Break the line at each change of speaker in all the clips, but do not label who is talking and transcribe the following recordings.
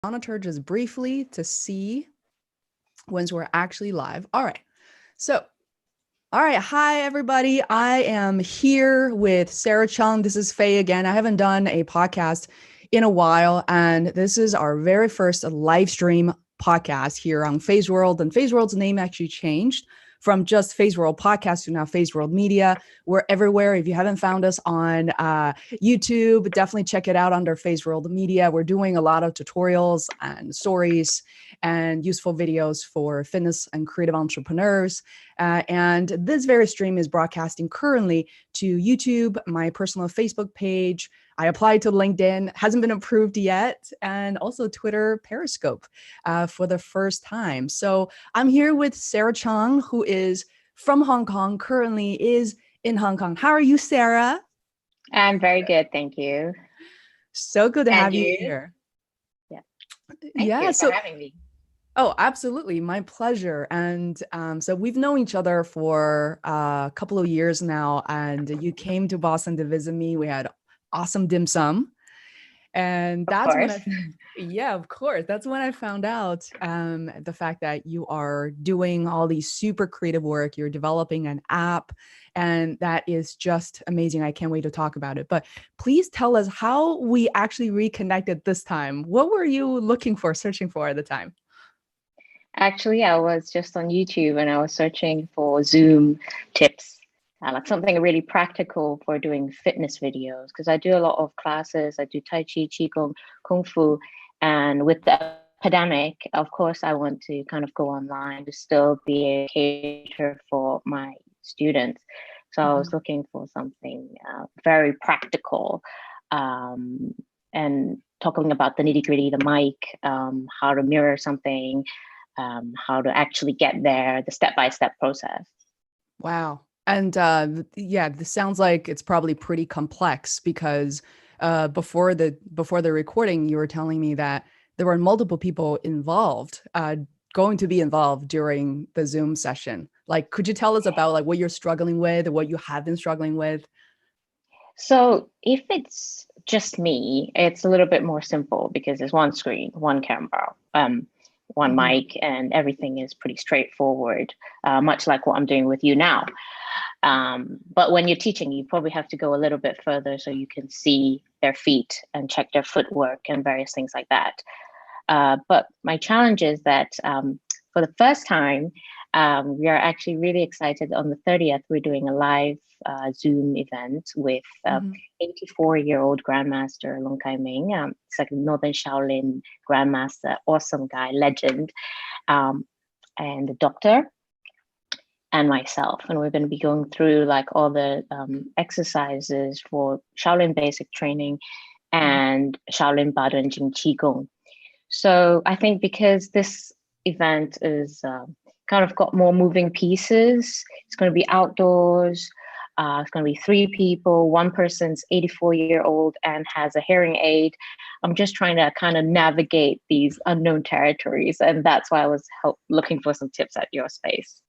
monitor just briefly to see once we're actually live. All right. So, all right. Hi, everybody. I am here with Sara Chung. This is Faye again. I haven't done a podcast in a while, and this is our very first live stream podcast here on Feisworld. And Feisworld's name actually changed from just Feisworld Podcast to now Feisworld Media. We're everywhere. If you haven't found us on YouTube, definitely check it out under Feisworld Media. We're doing a lot of tutorials and stories and useful videos for fitness and creative entrepreneurs. And this very stream is broadcasting currently to YouTube, my personal Facebook page. I applied to LinkedIn, hasn't been approved yet, and also Twitter Periscope for the first time. So I'm here with Sara Chung, who is from Hong Kong, currently is in Hong Kong. How are you, Sara?
I'm very good, thank you.
So good to
And
have you
you?
here.
Yeah. Thank you for having me.
Oh, absolutely. My pleasure. And so we've known each other for a couple of years now, and you came to Boston to visit me. We had awesome dim sum. And that's when of course, that's when I found out the fact that you are doing all these super creative work. You're developing an app, and that is just amazing. I can't wait to talk about it. But please tell us how we actually reconnected this time. What were you looking for, searching for at the time?
Actually, I was just on YouTube and I was searching for Zoom tips, like something really practical for doing fitness videos, because I do a lot of classes. I do Tai Chi, Qigong, Kung Fu. And with the pandemic, of course, I want to kind of go online to still be a cater for my students. So I was looking for something very practical and talking about the nitty gritty, the mic, how to mirror something, how to actually get there, the step-by-step process.
Wow. And this sounds like it's probably pretty complex because before the recording, you were telling me that there were multiple people involved, going to be involved during the Zoom session. Like, could you tell us about like what you're struggling with or what you have been struggling with?
So if it's just me, it's a little bit more simple because there's one screen, one camera, one mic, and everything is pretty straightforward, much like what I'm doing with you now. But when you're teaching, you probably have to go a little bit further so you can see their feet and check their footwork and various things like that. But my challenge is that for the first time, we are actually really excited. On the 30th, we're doing a live Zoom event with 84-year-old Grandmaster Long Kai Ming. It's like a Northern Shaolin Grandmaster, awesome guy, legend, and the doctor and myself. And we're going to be going through like all the exercises for Shaolin basic training and Shaolin Bado and Jing Qigong. So I think because this event is kind of got more moving pieces, it's going to be outdoors. It's going to be 3 people. One person's 84-year-old and has a hearing aid. I'm just trying to kind of navigate these unknown territories. And that's why I was looking for some tips at your space.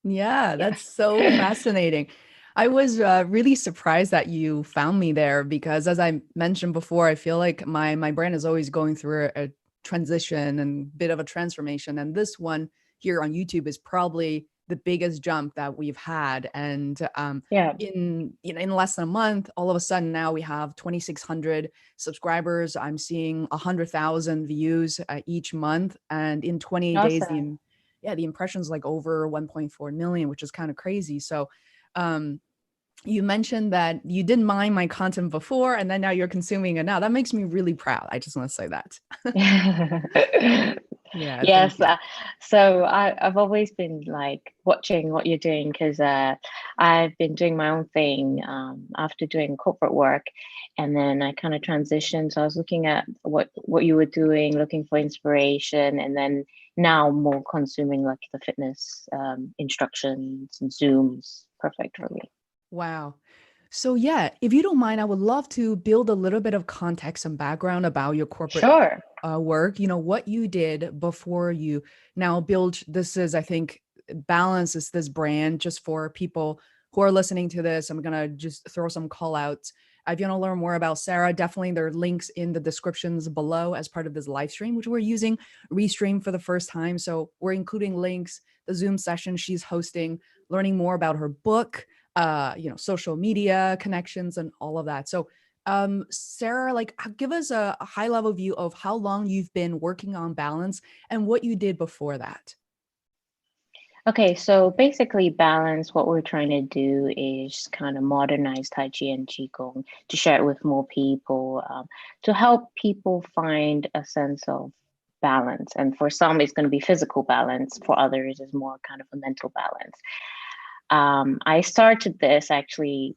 Yeah, that's so fascinating. I was really surprised that you found me there because, as I mentioned before, I feel like my brand is always going through a transition and bit of a transformation. And this one here on YouTube is probably the biggest jump that we've had. And in less than a month, all of a sudden now we have 2,600 subscribers. I'm seeing 100,000 views each month, and in 28 days, the impressions like over 1.4 million, which is kind of crazy. So you mentioned that you didn't mind my content before, and then now you're consuming it now. That makes me really proud. I just want to say that.
Yeah. Yes. So I've always been like watching what you're doing because I've been doing my own thing after doing corporate work, and then I kind of transitioned. So I was looking at what you were doing, looking for inspiration, and then now more consuming like the fitness instructions and Zooms. Perfect for me.
Wow. So yeah, if you don't mind, I would love to build a little bit of context and background about your corporate work, what you did before you now build. This is, I think, balances this brand just for people who are listening to this. I'm going to just throw some call outs If you want to learn more about Sara, definitely there are links in the descriptions below as part of this live stream, which we're using Restream for the first time. So we're including links, the Zoom session she's hosting, learning more about her book, social media connections and all of that. So Sara, like give us a high level view of how long you've been working on balance and what you did before that.
Okay, so basically balance, what we're trying to do is kind of modernize Tai Chi and Qigong to share it with more people, to help people find a sense of balance. And for some, it's going to be physical balance. For others, it's more kind of a mental balance. I started this actually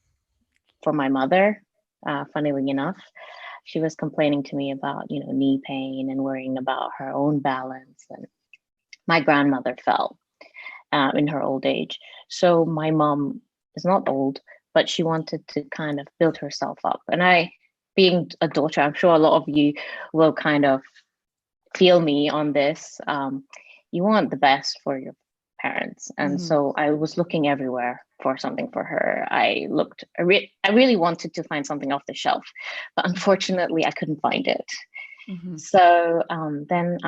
for my mother, funnily enough. She was complaining to me about, knee pain and worrying about her own balance. And my grandmother fell in her old age. So my mom is not old, but she wanted to kind of build herself up. And I, being a daughter, I'm sure a lot of you will kind of feel me on this. You want the best for your parents. And so I was looking everywhere for something for her. I really wanted to find something off the shelf, but unfortunately I couldn't find it. So then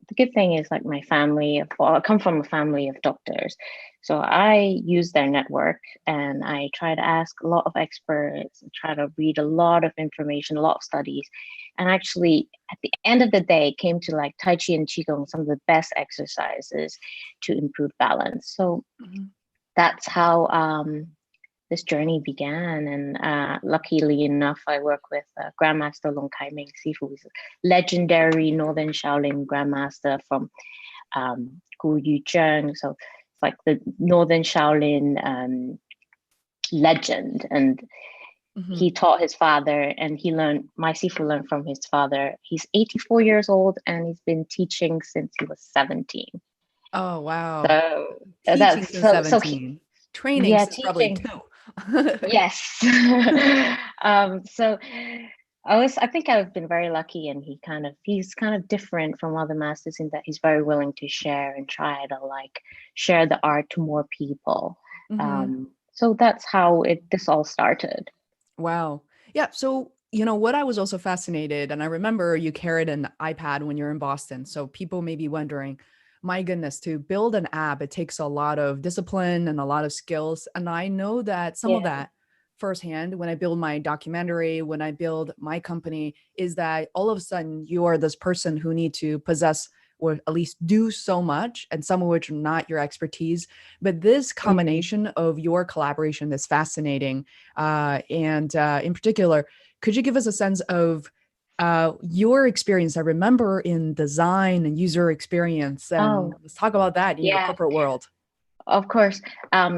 the good thing is like my family, I come from a family of doctors. So I use their network and I try to ask a lot of experts, and try to read a lot of information, a lot of studies. And actually at the end of the day, it came to like Tai Chi and Qigong, some of the best exercises to improve balance. So that's how this journey began. And luckily enough, I work with Grandmaster Long Kai Ming Sifu, who's a legendary Northern Shaolin Grandmaster from Gu Yu Zheng. So it's like the Northern Shaolin legend. And he taught his father, and my Sifu learned from his father. He's 84 years old and he's been teaching since he was 17.
Oh, wow.
So
teaching
that's
since 17. Training since probably
teaching.
2.
Yes. So I think I've been very lucky, and he's kind of different from other masters in that he's very willing to share and try to like share the art to more people. So that's how this all started.
Wow. Yeah. So, what I was also fascinated, and I remember you carried an iPad when you're in Boston. So people may be wondering, my goodness, to build an app, it takes a lot of discipline and a lot of skills. And I know that some of that firsthand when I build my documentary, when I build my company, is that all of a sudden you are this person who need to possess or at least do so much, and some of which are not your expertise. But this combination of your collaboration is fascinating. And in particular, could you give us a sense of your experience? I remember in design and user experience, and let's talk about that in your corporate world.
Of course.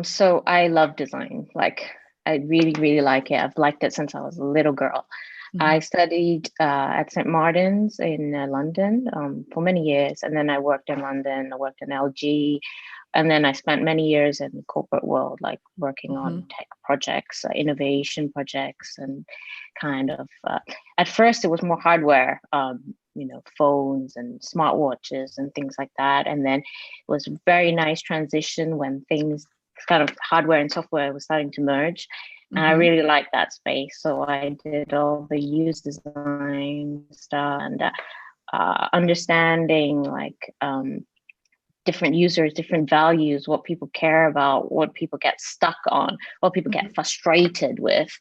So I love design. Like I really, really like it. I've liked it since I was a little girl. I studied at St. Martin's in London for many years. And then I worked in London, I worked in LG. And then I spent many years in the corporate world, like working on tech projects, innovation projects, and kind of, at first it was more hardware, phones and smartwatches and things like that. And then it was a very nice transition when things kind of hardware and software was starting to merge. And I really liked that space. So I did all the use design stuff and understanding like different users, different values, what people care about, what people get stuck on, what people get frustrated with,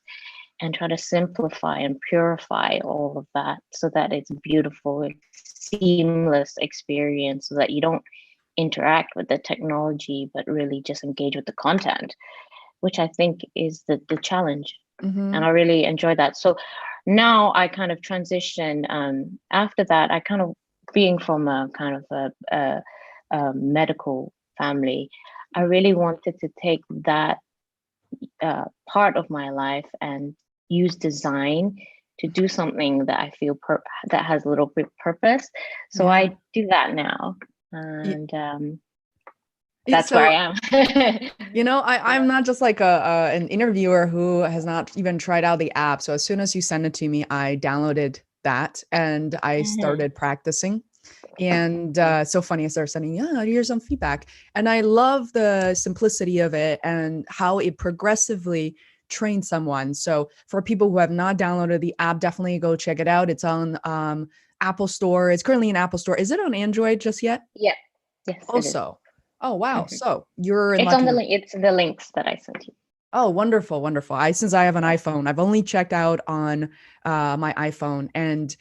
and try to simplify and purify all of that so that it's beautiful, seamless experience, so that you don't interact with the technology, but really just engage with the content, which I think is the challenge. And I really enjoy that. So now I kind of transition. After that, I kind of, being from a kind of a medical family, I really wanted to take that part of my life and use design to do something that I feel that has a little bit purpose. So I do that now. And that's where I am.
I'm not just like an interviewer who has not even tried out the app. So as soon as you sent it to me, I downloaded that and I started practicing. And so funny, I started sending, here's some feedback. And I love the simplicity of it and how it progressively train someone. So for people who have not downloaded the app, definitely go check it out. It's on Apple Store. It's currently in Apple Store. Is it on Android just yet?
Yeah. Yes, it is.
Also. Oh, wow.
Mhm.
So you're in
It's on
lucky.
the link. It's the links that I sent you.
Oh, wonderful, wonderful. Since I have an iPhone, I've only checked out on my iPhone. And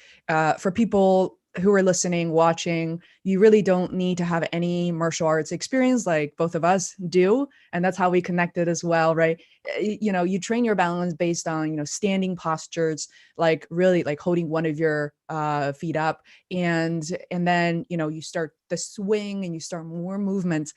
for people who are listening, watching, you really don't need to have any martial arts experience like both of us do. And that's how we connected as well, right? You train your balance based on, standing postures, like really like holding one of your feet up. And then, you start the swing and you start more movements.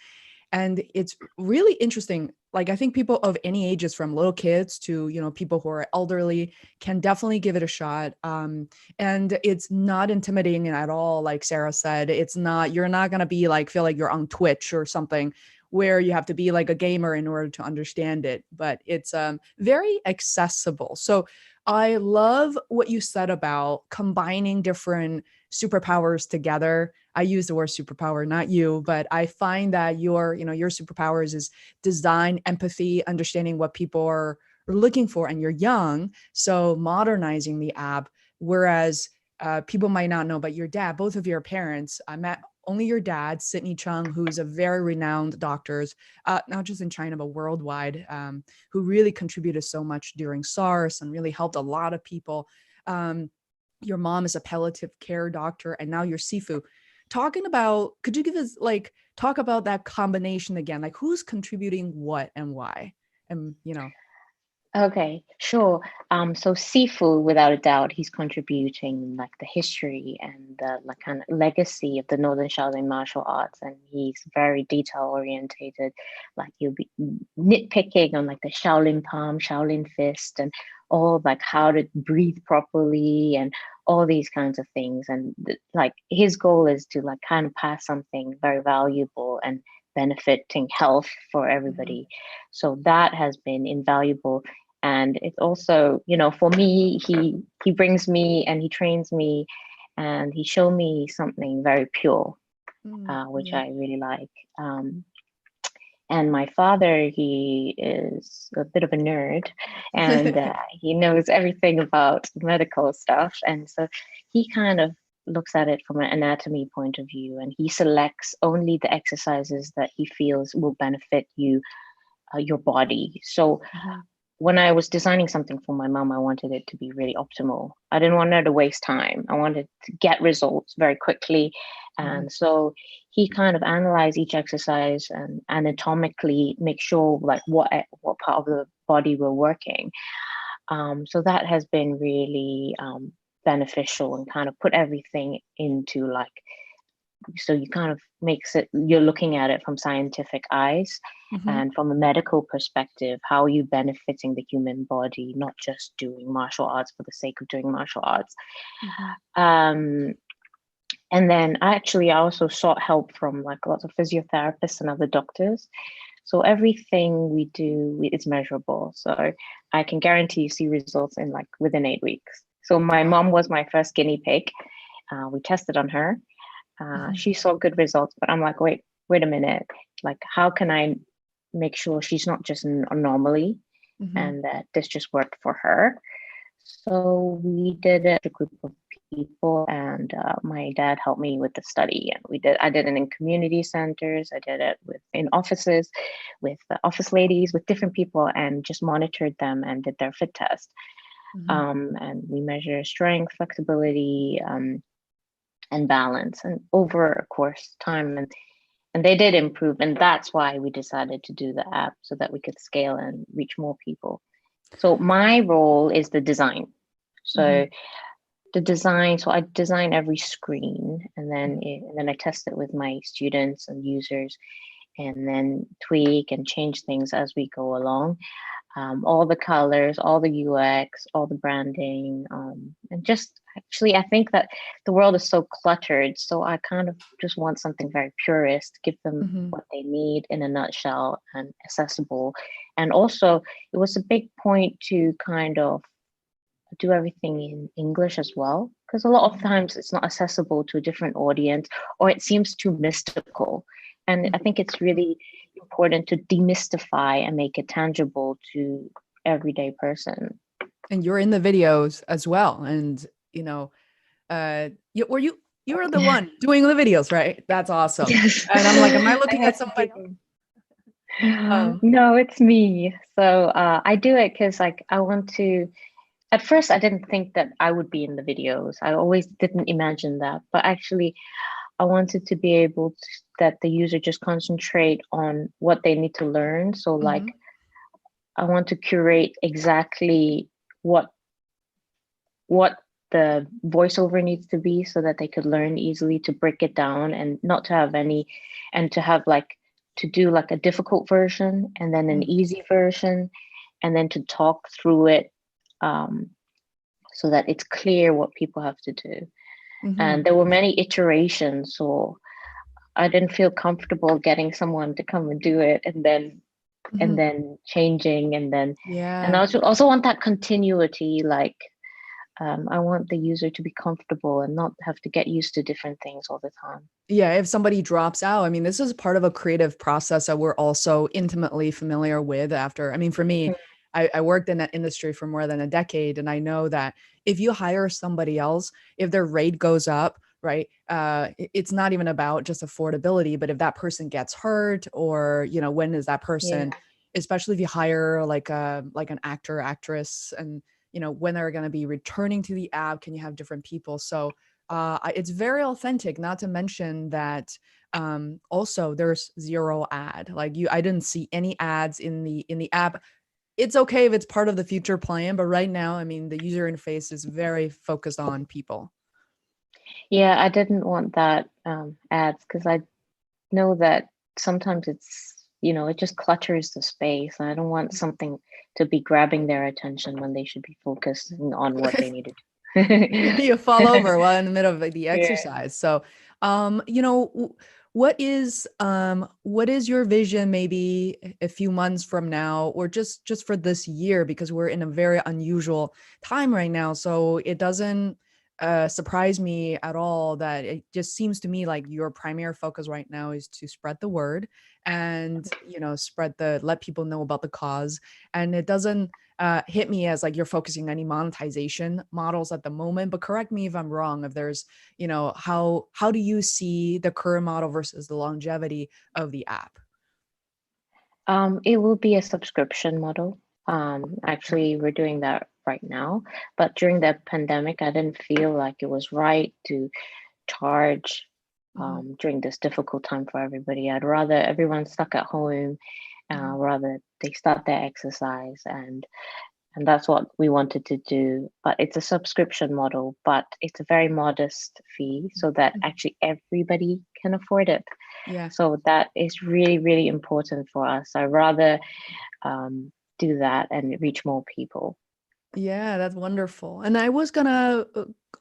And it's really interesting. Like, I think people of any ages, from little kids to people who are elderly, can definitely give it a shot. And it's not intimidating at all. Like Sarah said, you're not going to be like feel like you're on Twitch or something where you have to be like a gamer in order to understand it, but it's very accessible. So I love what you said about combining different superpowers together. I use the word superpower, not you, but I find that your superpowers is design, empathy, understanding what people are looking for, and you're young. So modernizing the app, whereas people might not know, but your dad, both of your parents, I met only your dad, Sydney Chung, who's a very renowned doctor, not just in China, but worldwide, who really contributed so much during SARS and really helped a lot of people. Your mom is a palliative care doctor, and now you're Sifu. Could you give us talk about that combination again? Like, who's contributing what and why? And.
Okay, sure. So Sifu, without a doubt, he's contributing like the history and the like kind of legacy of the Northern Shaolin martial arts, and he's very detail orientated. Like you'll be nitpicking on like the Shaolin palm, Shaolin fist, and all like how to breathe properly and all these kinds of things. And like his goal is to like kind of pass something very valuable and benefiting health for everybody. So that has been invaluable. And it's also, for me, he brings me and he trains me and he showed me something very pure, which
Yeah.
I really like. And my father, he is a bit of a nerd and he knows everything about medical stuff. And so he kind of looks at it from an anatomy point of view, and he selects only the exercises that he feels will benefit you, your body. So when I was designing something for my mom, I wanted it to be really optimal. I didn't want her to waste time. I wanted to get results very quickly. And so he kind of analyzed each exercise and anatomically make sure like what part of the body we're working. So that has been really beneficial and kind of put everything into like, so you kind of makes it, you're looking at it from scientific eyes and from a medical perspective, how are you benefiting the human body, not just doing martial arts for the sake of doing martial arts. And then I also sought help from like lots of physiotherapists and other doctors. So everything we do is measurable. So I can guarantee you see results in like within 8 weeks. So my mom was my first guinea pig. We tested on her. She saw good results, but I'm like, wait a minute. Like, how can I make sure she's not just an anomaly and that this just worked for her? So we did it with a group of people, and my dad helped me with the study. And I did it in community centers. I did it in offices, with the office ladies, with different people, and just monitored them and did their fit test. And we measure strength, flexibility, and balance, and over a course time, and they did improve, and that's why we decided to do the app so that we could scale and reach more people. So my role is the design. So so I design every screen, and then I test it with my students and users, and then tweak and change things as we go along. All the colors, all the UX, all the branding, and just actually, I think that the world is so cluttered. So I kind of just want something very purist, give them what they need in a nutshell and accessible. And also, it was a big point to kind of do everything in English as well, because a lot of times it's not accessible to a different audience, or it seems too mystical. And I think it's really important to demystify and make it tangible to everyday person.
And you're in the videos as well. And, you were the one doing the videos, right? That's awesome.
Yes.
And I'm like, am I
I
looking
have
at
to do
somebody else?
them.
Um,
No, it's me. So I do it because like I want to. At first, I didn't think that I would be in the videos. I always didn't imagine that, but actually, I wanted to be able to, that the user just concentrate on what they need to learn. So like
mhm,
I want to curate exactly what the voiceover needs to be so that they could learn easily, to break it down and not to have any, and to have like to do like a difficult version and then an
mm,
easy version, and then to talk through it, um, so that it's clear what people have to do. And
mhm,
there were many iterations, so I didn't feel comfortable getting someone to come and do it and
mhm.
then changing and
Yeah.
I also want that continuity, like I want the user to be comfortable and not have to get used to different things all the time.
Yeah, if somebody drops out, I mean, this is part of a creative process that we're also intimately familiar with after. I mean, for me, I worked in that industry for more than a decade, and I know that if you hire somebody else, if their rate goes up, right, it's not even about just affordability, but if that person gets hurt, or when is that
Yeah.
person, especially if you hire like an actor, actress, and when they're going to be returning to the app, can you have different people? So it's very authentic. Not to mention that also there's zero ad. Like I didn't see any ads in the app. It's okay if it's part of the future plan, but right now, I mean, the user interface is very focused on people.
Yeah, I didn't want that ads because I know that sometimes it just clutters the space. And I don't want something to be grabbing their attention when they should be focusing on what they needed to
You fall
do.
over while in the middle of like, the
Yeah.
exercise. So, what is your vision maybe a few months from now, or just for this year, because we're in a very unusual time right now. So it doesn't surprise me at all that it just seems to me like your primary focus right now is to spread the word and let people know about the cause. And it doesn't hit me as like you're focusing on any monetization models at the moment, but correct me if I'm wrong. If there's, how do you see the current model versus the longevity of the app?
It will be a subscription model. Actually, we're doing that right now. But during the pandemic, I didn't feel like it was right to charge
Mhm,
during this difficult time for everybody. I'd rather everyone stuck at home,
mhm,
rather they start their exercise, and that's what we wanted to do. But it's a subscription model, but it's a very modest fee so that
mhm.
actually everybody can afford it.
Yeah.
So that is really, really important for us. I rather do that and reach more people.
Yeah, that's wonderful. And I was gonna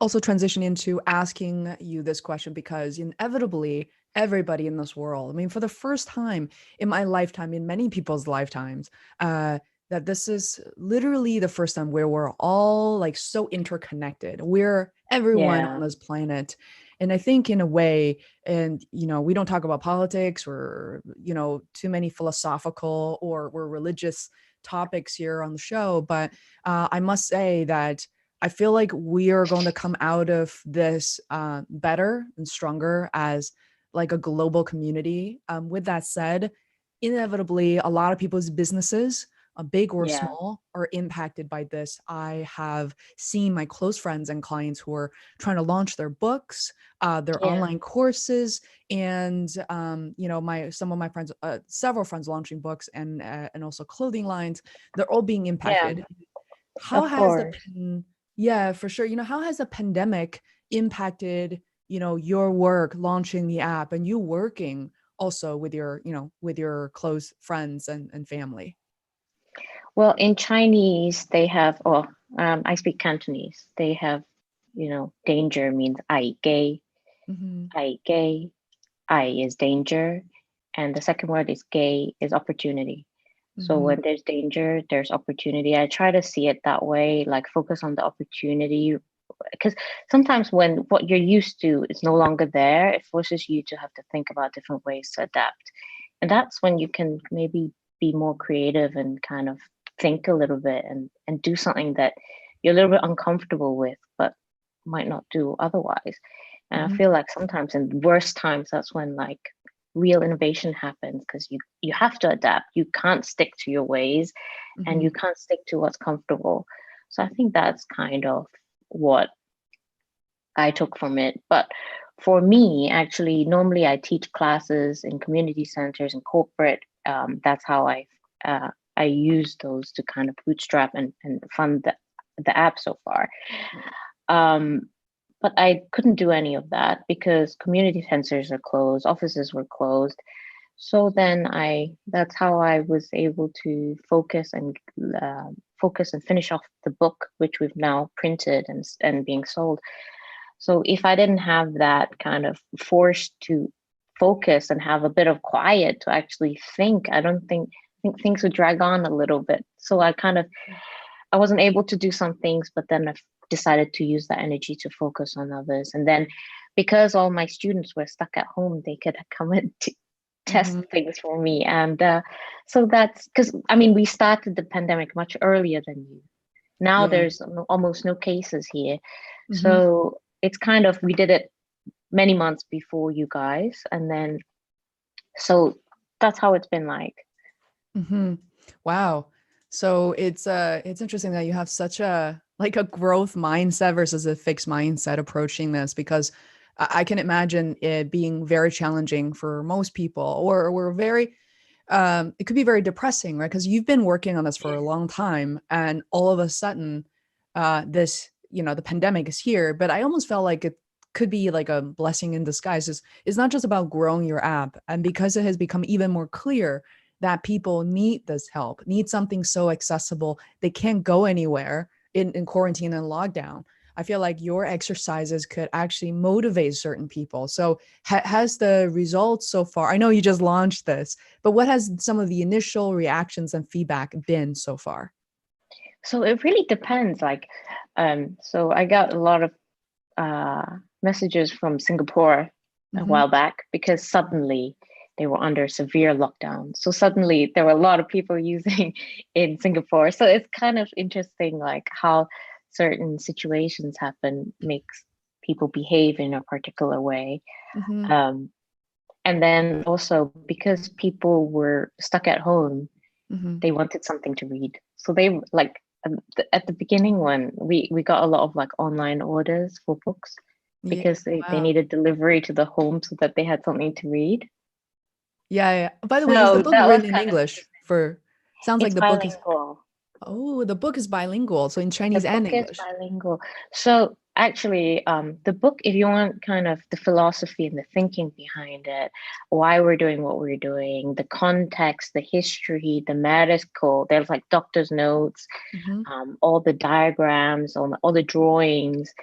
also transition into asking you this question because inevitably everybody in this world, I mean, for the first time in my lifetime, in many people's lifetimes, that this is literally the first time where we're all like so interconnected. We're everyone on
Yeah,
this planet. And I think in a way, and we don't talk about politics or, too many philosophical or religious topics here on the show, but I must say that I feel like we are going to come out of this better and stronger as like a global community. With that said, inevitably, a lot of people's businesses, big or
yeah,
small, are impacted by this. I have seen my close friends and clients who are trying to launch their books, their
yeah,
online courses, and my some of my friends, several friends launching books and also clothing lines. They're all being
yeah,
impacted. How
of
has
course.
yeah, for sure. How has the pandemic impacted, your work launching the app and you working also with with your close friends and family?
Well, in Chinese, they have, I speak Cantonese. They have, danger means
Hmm.
ai gay, I is danger, and the second word is gay is opportunity. So
Hmm.
when there's danger, there's opportunity. I try to see it that way, like focus on the opportunity, because sometimes when what you're used to is no longer there, it forces you to have to think about different ways to adapt. And that's when you can maybe be more creative and kind of think a little bit and do something that you're a little bit uncomfortable with, but might not do otherwise. And I
Mhm.
feel like sometimes in worst times, that's when like real innovation happens, because you have to adapt. You can't stick to your ways, and
Mhm.
you can't stick to what's comfortable. So I think that's kind of what I took from it. But for me, actually, normally I teach classes in community centers and corporate. That's how I use those to kind of bootstrap and fund the app so far. Um, but I couldn't do any of that because community centers are closed, offices were closed. So then that's how I was able to focus and finish off the book, which we've now printed and being sold. So if I didn't have that kind of force to focus and have a bit of quiet to actually think, I think things would drag on a little bit. So I wasn't able to do some things, but then I decided to use that energy to focus on others. And then because all my students were stuck at home, they could come and test
Mhm.
things for me. And so that's because, I mean, we started the pandemic much earlier than you. Now
Yeah.
there's almost no cases here.
Mhm.
So it's kind of, we did it many months before you guys. And then, so that's how it's been like.
Mhm. Wow. So it's interesting that you have such a like a growth mindset versus a fixed mindset approaching this, because I can imagine it being very challenging for most people, or we're very it could be very depressing, right? Because you've been working on this for a long time, and all of a sudden, this, the pandemic is here. But I almost felt like it could be like a blessing in disguise. It's not just about growing your app, and because it has become even more clear that people need this help, need something so accessible, they can't go anywhere in quarantine and lockdown. I feel like your exercises could actually motivate certain people. So, has the results so far? I know you just launched this, but what has some of the initial reactions and feedback been so far?
So it really depends. Like, so I got a lot of messages from Singapore a
Mm-hmm.
while back because suddenly they were under severe lockdown. So suddenly there were a lot of people using in Singapore. So it's kind of interesting, like how certain situations happen makes people behave in a particular way.
Mm-hmm.
Um, and then also because people were stuck at home,
Mm-hmm.
they wanted something to read. So they like at the beginning when we got a lot of like online orders for books
Yeah.
because they
Wow.
needed delivery to the home so that they had something to read.
Yeah, yeah. By the way, is the
So
book
that was
written in
kind of
English? For sounds like
it's
the book is.
bilingual.
Oh, the book is bilingual, so in
The
Chinese and
book is
English.
bilingual. So actually, the book, if you want kind of the philosophy and the thinking behind it, why we're doing what we're doing, the context, the history, the medical, there's like doctor's notes,
Mm-hmm.
all the diagrams, all the drawings.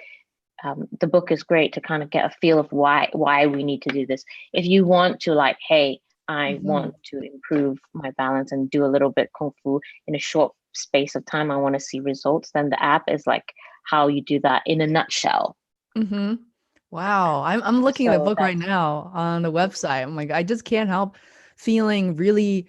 The book is great to kind of get a feel of why we need to do this. If you want to like, hey, I
Mm-hmm.
want to improve my balance and do a little bit kung fu in a short space of time, I want to see results, then the app is like how you do that in a nutshell.
Mm-hmm. Wow. I'm looking at the
So
book right
that's
now on the website. I'm like, I just can't help feeling really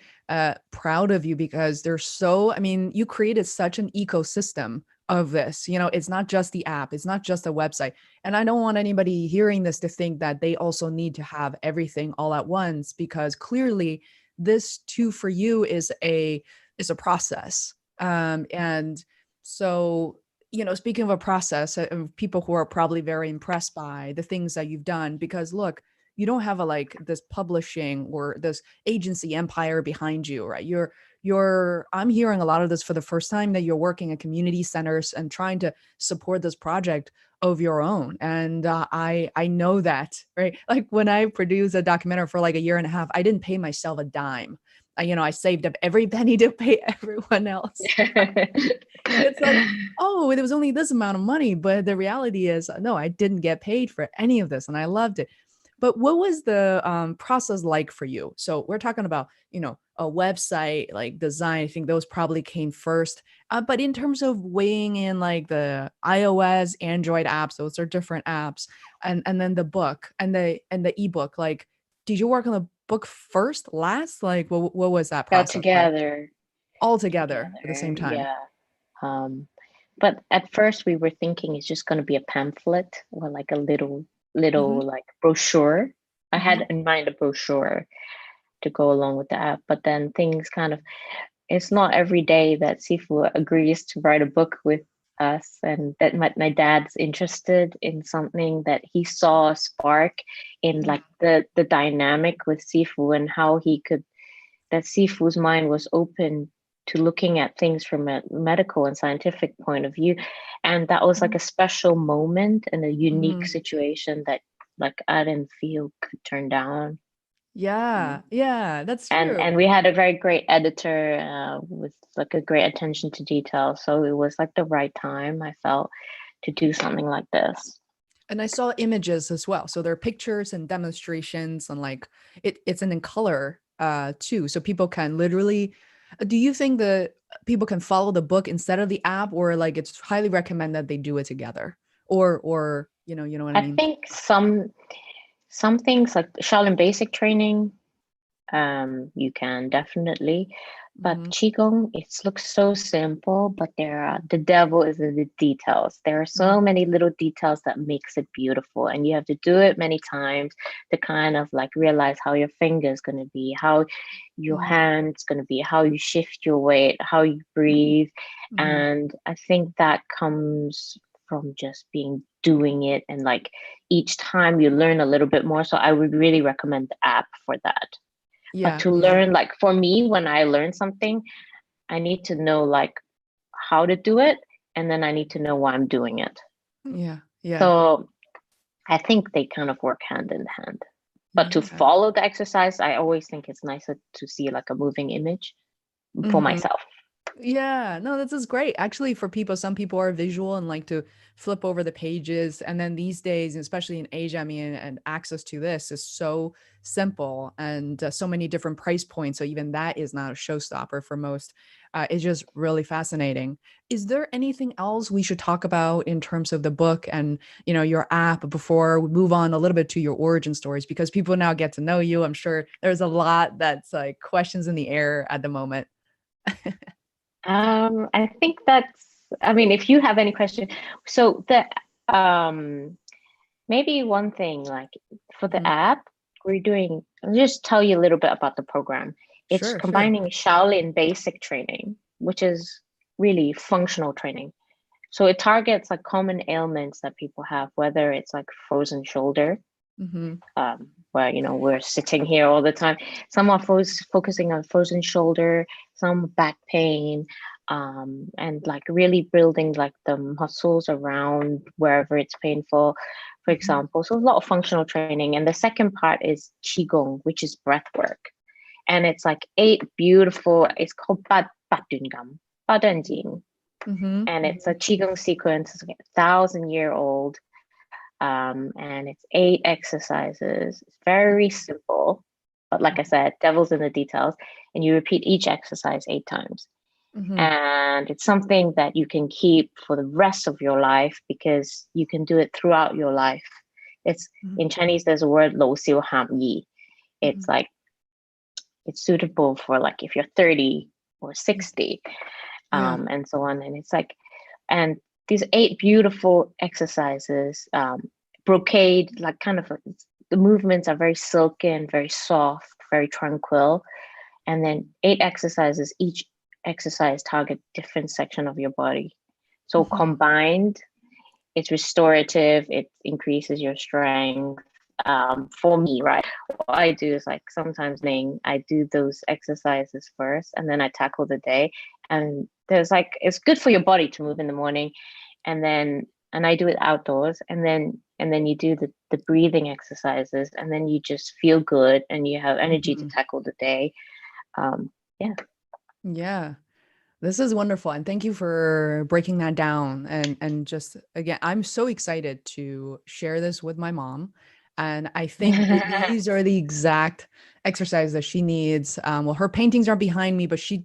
proud of you, because there's so, I mean, you created such an ecosystem of this. It's not just the app, it's not just a website. And I don't want anybody hearing this to think that they also need to have everything all at once, because clearly this too for you is a process. And so, speaking of a process, of people who are probably very impressed by the things that you've done, because look, you don't have a like this publishing or this agency empire behind you, right? I'm hearing a lot of this for the first time, that you're working at community centers and trying to support this project of your own. And I know that, right? Like when I produced a documentary for like a year and a half, I didn't pay myself a dime. I saved up every penny to pay everyone else. It's like, oh, there was only this amount of money, but the reality is, no, I didn't get paid for any of this, and I loved it. But what was the process like for you? So we're talking about, a website like design. I think those probably came first. But in terms of weighing in like the iOS, Android apps, those are different apps, and then the book and the ebook. Like, did you work on the book first, last? Like, what was that
got
process like?
together.
all together at the same
together.
time.
Yeah. Um, but at first we were thinking it's just going to be a pamphlet or like a little
Hmm.
like brochure. I
Hmm.
had in mind a brochure to go along with the app, but then things kind of, it's not every day that Sifu agrees to write a book with us, and that my dad's interested in something that he saw a spark in, like the dynamic with Sifu and how he could, that Sifu's mind was open to looking at things from a medical and scientific point of view. And that was like a special moment and a unique
Hmm.
situation that like I didn't feel could turn down.
Yeah, yeah, that's true.
And we had a very great editor with like a great attention to detail. So it was like the right time, I felt, to do something like this.
And I saw images as well. So there are pictures and demonstrations and like it's in color too. So people can literally do you think the people can follow the book instead of the app, or like it's highly recommended they do it together? Or you know what I
I
mean?
think some things like Shaolin basic training, you can definitely. But
Hmm.
Qigong, it looks so simple, but there are the devil is in the details. There are
Hmm.
so many little details that makes it beautiful. And you have to do it many times to kind of like realize how your finger is going to be, how your
Hmm.
hand's going to be, how you shift your weight, how you breathe.
Hmm.
And I think that comes from just being doing it, and like each time you learn a little bit more. So I would really recommend the app for that. But
Yeah,
to
yeah,
learn, like for me, when I learn something, I need to know like how to do it, and then I need to know why I'm doing it.
yeah, yeah,
So I think they kind of work hand in hand. But to
yeah.
follow the exercise, I always think it's nicer to see like a moving image for
Hmm.
myself.
Yeah, no, this is great. Actually, for people, some people are visual and like to flip over the pages. And then these days, especially in Asia, I mean, and access to this is so simple and so many different price points. So even that is not a showstopper for most. It's just really fascinating. Is there anything else we should talk about in terms of the book and, your app before we move on a little bit to your origin stories? Because people now get to know you. I'm sure there's a lot that's like questions in the air at the moment.
I think that's, I mean, if you have any question, so the um maybe one thing like for the
Mhm.
app, we're doing, I'll just tell you a little bit about the program. It's
Sure, sure.
combining Shaolin basic training, which is really functional training. So it targets like common ailments that people have, whether it's like frozen shoulder,
Mhm.
where we're sitting here all the time. Some are focusing on frozen shoulder, some back pain, and like really building like the muscles around wherever it's painful, for
Mhm.
example. So a lot of functional training. And the second part is qigong, which is breath work, and it's like eight beautiful. It's called Batungam, Badanjing,
Mhm.
and it's a
Mhm.
qigong sequence. It's like 1,000-year old, and it's 8 exercises. It's very simple, but like I said, devil's in the details. And you repeat each exercise 8 times.
Mhm.
And it's something that you can keep for the rest of your life because you can do it throughout your life. It's
Mhm.
in Chinese, there's a word lo xiu ham yi. It's
Mhm.
like it's suitable for like if you're 30 or 60,
Yeah.
and so on. And it's like, and these 8 beautiful exercises, brocade, like kind of the movements are very silken, very soft, very tranquil. And then 8 exercises, each exercise target different section of your body. So
Mhm.
combined, it's restorative, it increases your strength. For me, right, what I do is like sometimes I do those exercises first and then I tackle the day. And there's like, it's good for your body to move in the morning, and I do it outdoors, and then you do the breathing exercises, and then you just feel good and you have energy to
Mhm.
tackle the day. Yeah.
Yeah. This is wonderful. And thank you for breaking that down. And just again, I'm so excited to share this with my mom. And I think these are the exact exercises that she needs. Well, her paintings are behind me, but she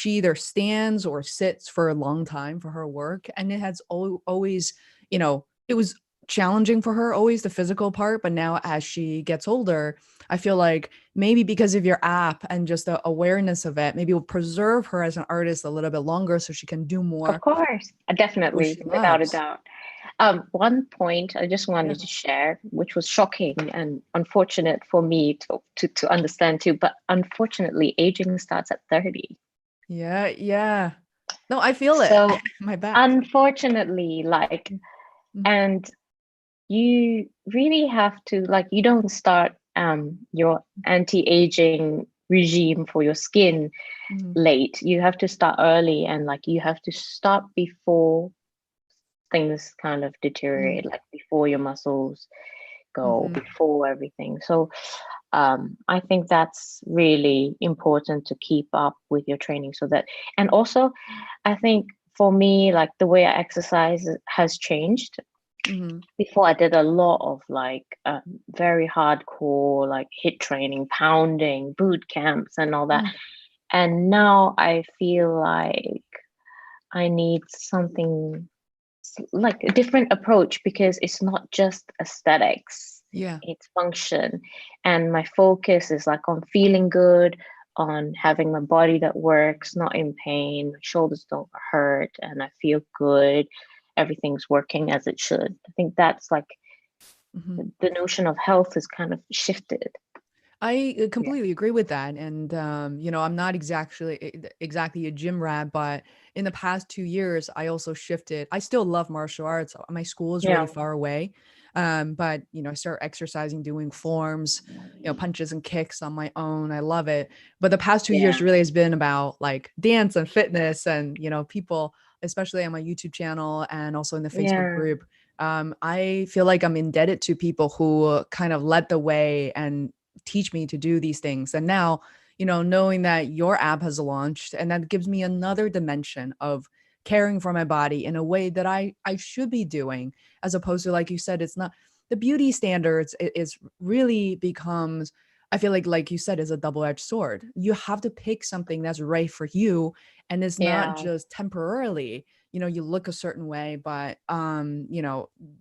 either stands or sits for a long time for her work. And it has always, it was challenging for her always, the physical part. But now as she gets older, I feel like maybe because of your app and just the awareness of it, maybe will preserve her as an artist a little bit longer so she can do
Of
more
course,
what
definitely,
she
without a
loves.
doubt. One point I just
Yeah.
wanted to share, which was shocking and unfortunate for me to understand too, but unfortunately, aging starts at 30.
Yeah. Yeah. No, I feel it.
So
My back.
unfortunately, like,
Mm,
and you really have to, like, you don't start your anti-aging regime for your skin
mm,
late. You have to start early, and like you have to start before things kind of
mm,
deteriorate, like before your muscles go,
mhm,
before everything. So I think that's really important to keep up with your training, so that, and also I think for me, like the way I exercise has changed.
mhm,
Before I did a lot of like very hardcore like hit training, pounding, boot camps and all that.
mm.
And now I feel like I need something like a different approach, because it's not just aesthetics,
Yeah.
it's function. And my focus is like on feeling good, on having my body that works, not in pain, my shoulders don't hurt, and I feel good. Everything's working as it should. I think that's like
Mhm.
the notion of health is kind of shifted.
I
Yeah.
completely agree with that. And, I'm not exactly a gym rat, but in the past 2 years, I also shifted. I still love martial arts. My school is really
Yeah.
far away. But, I start exercising, doing forms, punches and kicks on my own. I love it. But the past 2 years
Yeah.
really has been about like dance and fitness and, people, especially on my YouTube channel and also in the Facebook
Yeah.
group. I feel like I'm indebted to people who kind of led the way and teach me to do these things. And now, knowing that your app has launched, and that gives me another dimension of caring for my body in a way that I should be doing, as opposed to, like you said, it's not the beauty standards is really becomes, I feel like you said, is a double-edged sword. You have to pick something that's right for you, and it's not
Yeah.
just temporarily. You look a certain way, but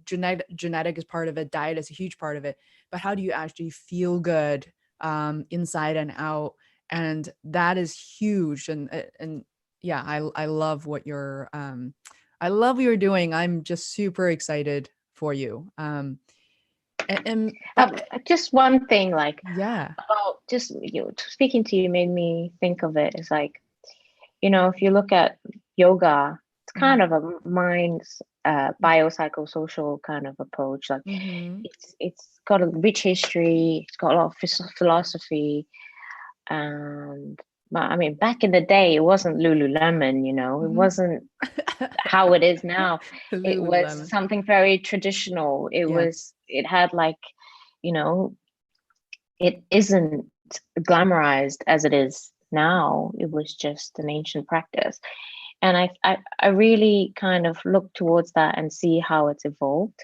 genetic is part of it, diet is a huge part of it, but how do you actually feel good inside and out? And that is huge. And yeah, I love what I love what you're doing. I'm just super excited for you. And
Just one thing, like
yeah.
about just speaking to you made me think of it. It's like, if you look at yoga, it's
Mhm.
kind of a mind's biopsychosocial kind of approach. Like
Mhm.
it's got a rich history, it's got a lot of philosophy, and but I mean, back in the day, it wasn't Lululemon, it
Mhm.
wasn't how it is now. It was
Lululemon.
something very traditional.
Yeah.
It had like, you know, it isn't glamorized as it is now. It was just an ancient practice. And I really kind of look towards that and see how it's evolved.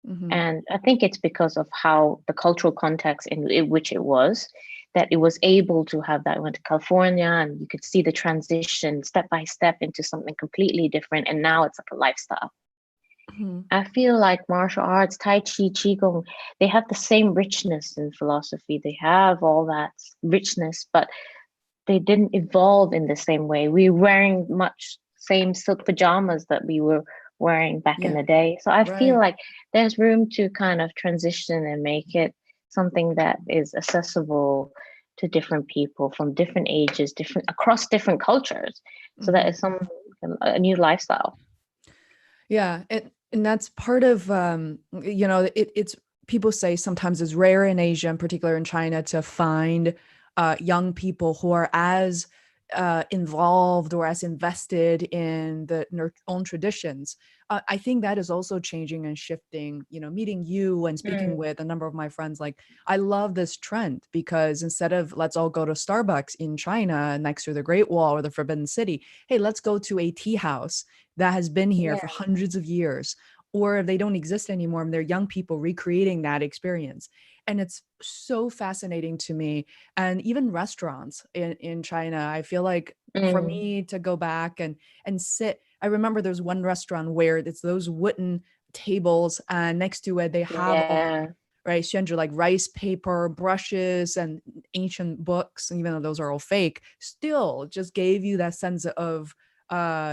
Mhm.
And I think it's because of how the cultural context in which it was, that it was able to have that. I went to California and you could see the transition step by step into something completely different. And now it's like a lifestyle.
Mhm.
I feel like martial arts, Tai Chi, Qigong, they have the same richness in philosophy. They have all that richness, but they didn't evolve in the same way. We're wearing much same silk pajamas that we were wearing back in
Yeah.
the day. So I feel
Right.
like there's room to kind of transition and make it something that is accessible to different people from different ages, different across different cultures. So that
Mhm.
is a new lifestyle.
Yeah, and that's part of it's people say sometimes it's rare in Asia, in particular in China, to find young people who are as involved or as invested in their own traditions. I think that is also changing and shifting. Meeting you and speaking
Mm,
with a number of my friends, like I love this trend because instead of let's all go to Starbucks in China next to the Great Wall or the Forbidden City, hey, let's go to a tea house that has been here for
yeah.
hundreds of years, or if they don't exist anymore and they're young people recreating that experience. And it's so fascinating to me. And even restaurants in China, I feel like for
Mm,
me to go back and sit, I remember there's one restaurant where it's those wooden tables, and next to it they have all,
Yeah.
right, 宣纸, like rice paper, brushes, and ancient books, and even though those are all fake, still just gave you that sense of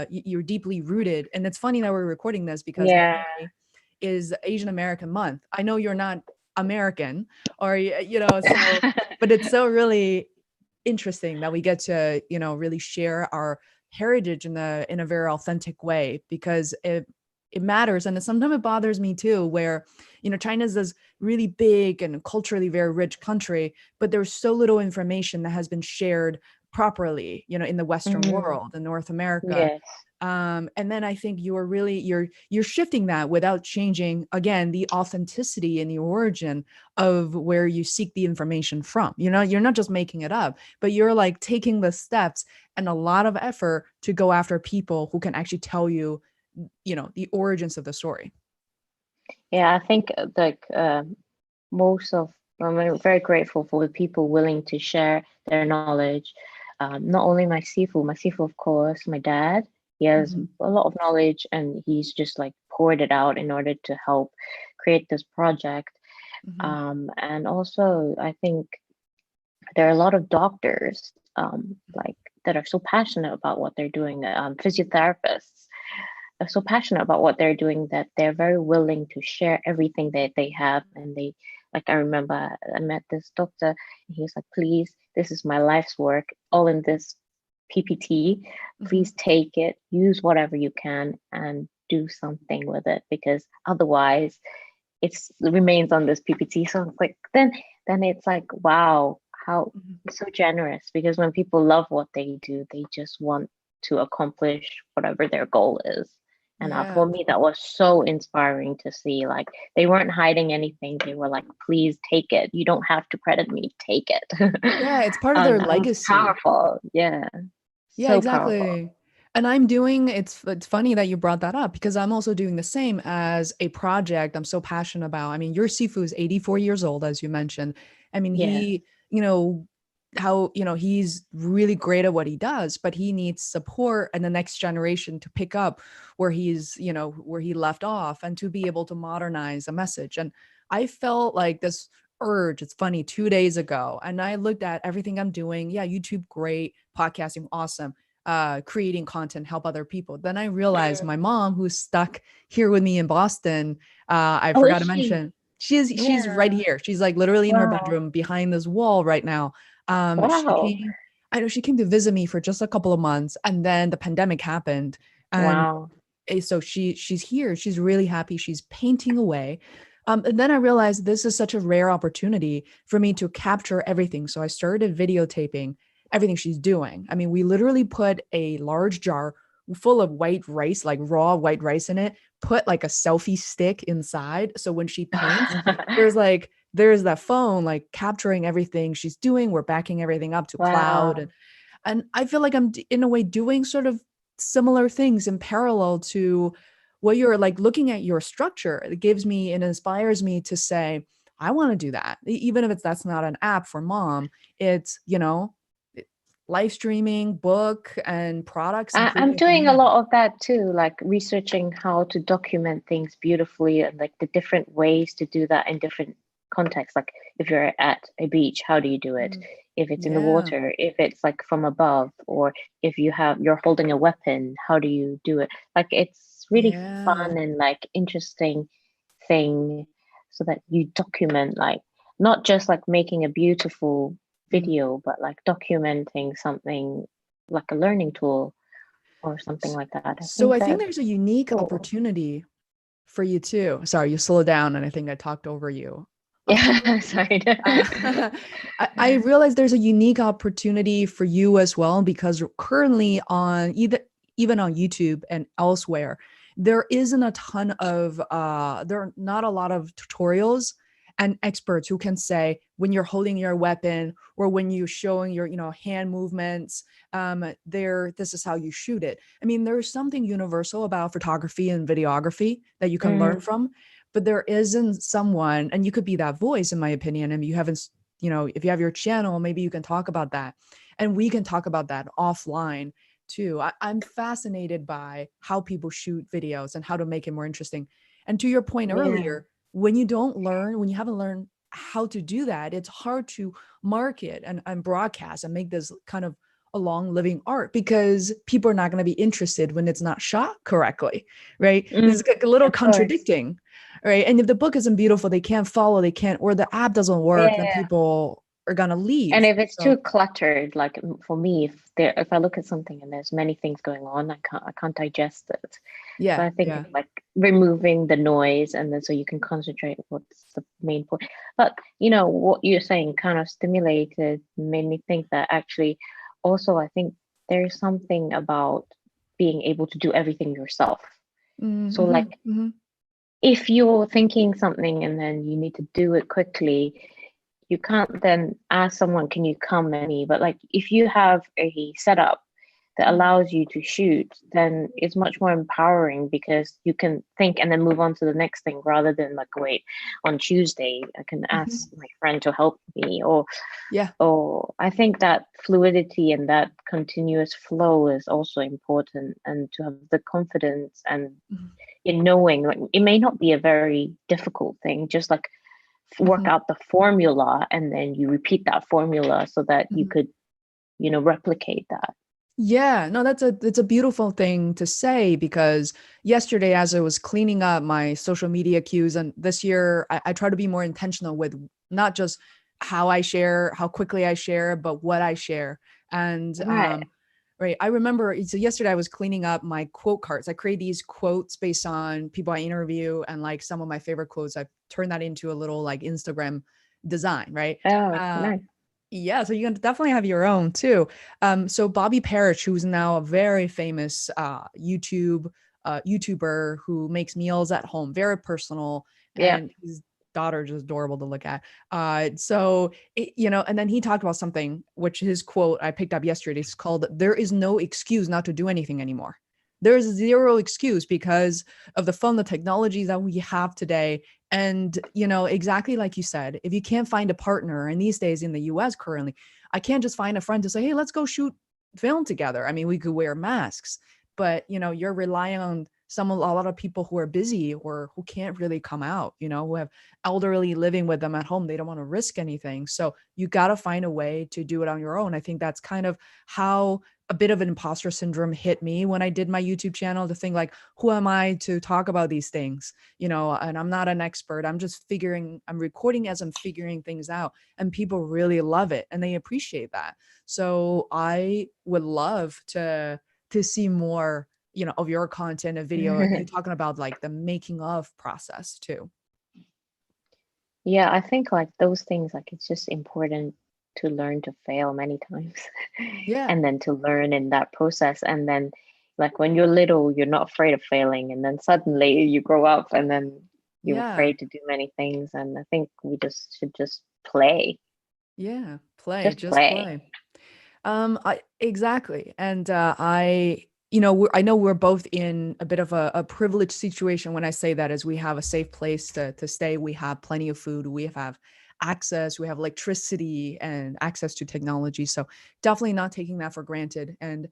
you're deeply rooted. And it's funny that we're recording this because
Yeah.
May is Asian American month. I know you're not American, or you know, so but it's so really interesting that we get to, you know, really share our heritage in a very authentic way, because it matters. And sometimes it bothers me too, where, you know, China's this really big and culturally very rich country, but there's so little information that has been shared properly, you know, in the Western
Mm,
world, in North America.
yes.
And then I think you are really you're shifting that without changing, again, the authenticity and the origin of where you seek the information from. You know, you're not just making it up, but you're like taking the steps and a lot of effort to go after people who can actually tell you, you know, the origins of the story.
Yeah, I think like most of I'm very grateful for the people willing to share their knowledge. Not only my sifu, of course, my dad, he has
Mhm.
a lot of knowledge and he's just like poured it out in order to help create this project.
Mhm.
And also, I think there are a lot of doctors like that are so passionate about what they're doing, physiotherapists are so passionate about what they're doing that they're very willing to share everything that they have. And they, like, I remember I met this doctor and he was like, please, this is my life's work, all in this PPT.
Mhm.
Please take it, use whatever you can, and do something with it because otherwise it remains on this PPT. So it's like then it's like, wow, how
Mhm.
so generous, because when people love what they do, they just want to accomplish whatever their goal is. And
Yeah.
for me, that was so inspiring to see. Like they weren't hiding anything. They were like, please take it. You don't have to credit me. Take it.
Yeah, it's part of their
And that was
legacy.
powerful. Yeah.
Yeah,
So powerful.
exactly. And I'm doing, it's funny that you brought that up, because I'm also doing the same as a project I'm so passionate about. I mean, your Sifu is 84 years old, as you mentioned. I mean,
Yeah.
he, you know, how, you know, he's really great at what he does, but he needs support and the next generation to pick up where he's, you know, where he left off, and to be able to modernize a message. And I felt like this urge, it's funny, 2 days ago, and I looked at everything I'm doing. Yeah, YouTube, great. Podcasting, awesome. Creating content, help other people. Then I realized my
Mm.
mom, who's stuck here with me in Boston, I
Oh, is
forgot to
she?
mention, she's right
Yeah.
here. She's like literally in her
Wow.
bedroom behind this wall right now. She
Wow.
came, I know she came to visit me for just a couple of months, and then the pandemic happened, and
Wow.
so she's here. She's really happy. She's painting away. And then I realized this is such a rare opportunity for me to capture everything. So I started videotaping everything she's doing. I mean, we literally put a large jar full of white rice, like raw white rice in it, put like a selfie stick inside. So when she paints, there's that phone like capturing everything she's doing. We're backing everything up to cloud,
Wow.
and I feel like I'm in a way doing sort of similar things in parallel to what you're like looking at your structure. It gives me and inspires me to say, I want to do that. Even if that's not an app for mom, it's, you know, live streaming, book and products and
I'm
creating a
doing a
community.
lot of that too, like researching how to document things beautifully and like the different ways to do that in different contexts. Like if you're at a beach, how do you do it?
Mm,
If it's in the
yeah.
water, if it's like from above, or if you're holding a weapon, how do you do it? Like it's really
Yeah.
fun and like interesting thing so that you document like not just like making a beautiful
Mm.
video, but like documenting something like a learning tool or something
S-
like that. I
So
think
I think
that's
there's a unique
cool.
opportunity for you too. Sorry, you slow down and I think I talked over you.
Yeah, sorry.
I realize there's a unique opportunity for you as well, because currently on either even on YouTube and elsewhere, there isn't a ton of there are not a lot of tutorials and experts who can say when you're holding your weapon or when you're showing your, you know, hand movements, there, this is how you shoot it. I mean, there's something universal about photography and videography that you can learn
Mm,
from, but there isn't someone, and you could be that voice in my opinion, and you haven't, you know, if you have your channel, maybe you can talk about that, and we can talk about that offline too. I'm fascinated by how people shoot videos and how to make it more interesting. And to your point
Yeah.
earlier, when you haven't learned how to do that, it's hard to market and broadcast and make this kind of a long living art, because people are not going to be interested when it's not shot correctly, right? This is a little
Of course.
contradicting, right? And if the book isn't beautiful, they can't follow, they can't, or the app doesn't work, then
Yeah.
people are going to
And
leave.
if it's
So
too cluttered, like for me, if I look at something and there's many things going on, I can't digest it. So
yeah,
I think
yeah.
it's like removing the noise, and then so you can concentrate what's the main point. But what you're saying kind of made me think that actually also I think there's something about being able to do everything yourself. So
Mm-hmm,
like
mm-hmm,
if you're thinking something and then you need to do it quickly, you can't then ask someone, can you come at me? But like if you have a setup that allows you to shoot, then it's much more empowering because you can think and then move on to the next thing rather than like, wait, on Tuesday, I can ask
mm-hmm.
my friend to help me. Or
Yeah.
I think that fluidity and that continuous flow is also important, and to have the confidence and
Mm-hmm.
in knowing like it may not be a very difficult thing, just like work
Mm-hmm.
out the formula and then you repeat that formula so that you
Mm-hmm.
could replicate that.
Yeah, no, it's a beautiful thing to say, because yesterday, as I was cleaning up my social media cues, and this year I try to be more intentional with not just how I share, how quickly I share, but what I share. And
Right.
right, I remember, so yesterday I was cleaning up my quote cards. I create these quotes based on people I interview, and like some of my favorite quotes. I've turned that into a little like Instagram design, right?
Oh,
Uh,
nice.
yeah, so you can definitely have your own too. So Bobby Parrish, who's now a very famous YouTuber who makes meals at home, very personal,
Yeah.
and his daughter just adorable to look at. And then he talked about something, which his quote I picked up yesterday is called, "There is no excuse not to do anything anymore." There's zero excuse because of the fun, the technology that we have today. And, exactly like you said, if you can't find a partner, and these days in the US currently, I can't just find a friend to say, hey, let's go shoot film together. I mean, we could wear masks, but, you're relying on a lot of people who are busy or who can't really come out, who have elderly living with them at home. They don't want to risk anything. So you got to find a way to do it on your own. I think that's kind of how a bit of an imposter syndrome hit me when I did my YouTube channel, to think like, who am I to talk about these things? And I'm not an expert. I'm recording as I'm figuring things out, and people really love it and they appreciate that. So I would love to see more, of your content and video, you talking about like the making of process too.
Yeah, I think like those things, like it's just important to learn to fail many times
Yeah.
and then to learn in that process. And then like when you're little, you're not afraid of failing. And then suddenly you grow up and then you're
Yeah.
afraid to do many things. And I think we just should just play.
Yeah.
Just
Just
play.
play. Exactly. And I know we're both in a bit of a privileged situation when I say that, as we have a safe place to stay. We have plenty of food. We have access. We have electricity and access to technology. So definitely not taking that for granted. And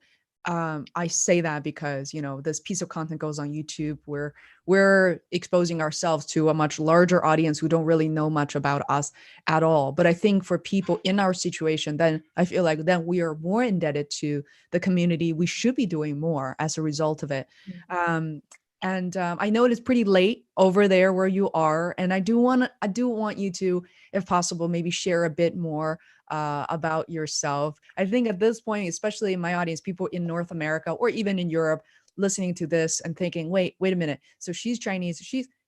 I say that because, this piece of content goes on YouTube where we're exposing ourselves to a much larger audience who don't really know much about us at all. But I think for people in our situation, then I feel like then we are more indebted to the community. We should be doing more as a result of it. Um, and I know it is pretty late over there where you are, and I do want you to, if possible, maybe share a bit more about yourself. I think at this point, especially in my audience, people in North America or even in Europe, listening to this and thinking, wait a minute. So she's Chinese.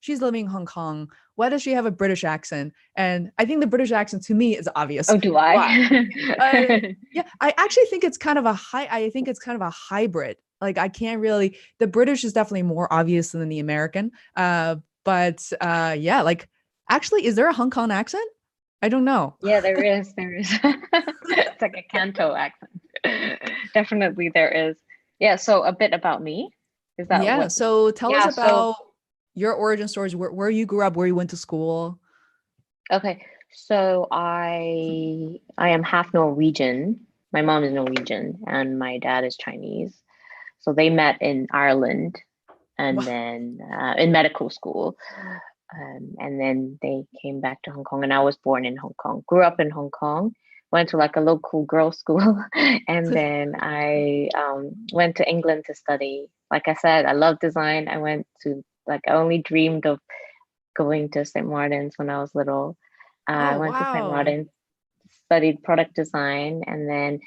She's living in Hong Kong. Why does she have a British accent? And I think the British accent to me is obvious.
Oh, do
Why? Uh,
I?
yeah, I actually think it's kind of I think it's kind of a hybrid. Like I can't really, the British is definitely more obvious than the American. But yeah, like actually, is there a Hong Kong accent? I don't know.
Yeah, there is. There is. It's like a Canto accent. Definitely there is. Yeah, so a bit about me. Is that
Yeah.
what?
So tell us
Yeah, so
about your origin stories, where you grew up, where you went to school.
okay. So I am half Norwegian. My mom is Norwegian and my dad is Chinese. So they met in Ireland and
Wow.
then in medical school. And then they came back to Hong Kong, and I was born in Hong Kong, grew up in Hong Kong, went to like a local girls' school, and then I went to England to study. Like I said, I love design. I went to like I only dreamed of going to St. Martin's when I was little. I
Oh,
went to St.
wow.
Martin's, studied product design, and then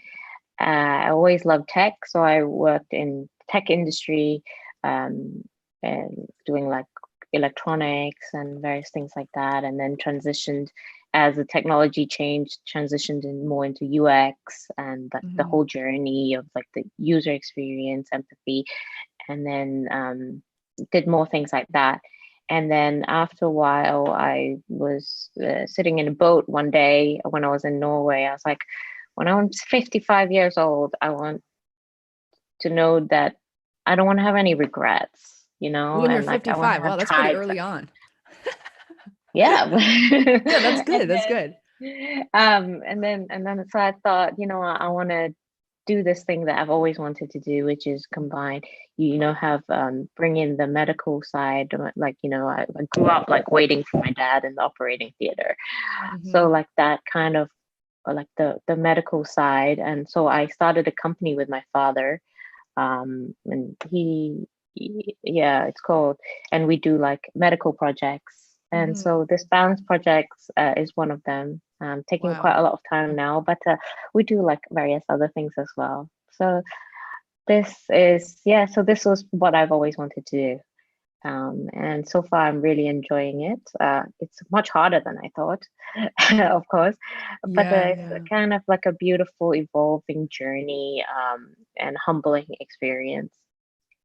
I always loved tech, so I worked in tech industry, um, and doing like electronics and various things like that, and then transitioned as the technology changed, transitioned in more into UX and the
Mhm.
whole journey of like the user experience, empathy, and then did more things like that. And then after a while, I was sitting in a boat one day when I was in Norway. I was like, when I'm 55 years old, I want to know that I don't want to have any regrets,
When you're
and like I want to
55. Wow,
have
that's pretty
tried.
early on.
Yeah.
Yeah, that's good.
and
That's good.
then so I thought, I want to do this thing that I've always wanted to do, which is combine, have bring in the medical side. Like, I grew up like waiting for my dad in the operating theater. So
Mhm.
like that kind of like the medical side. And so I started a company with my father. And yeah, it's called, and we do like medical projects. And
Mhm.
so this balance projects is one of them, taking quite
Wow.
a lot of time now, but we do like various other things as well. So so this was what I've always wanted to do. And so far, I'm really enjoying it. It's much harder than I thought, of course, but
Yeah,
it's a
yeah.
kind of like a beautiful, evolving journey, and humbling experience.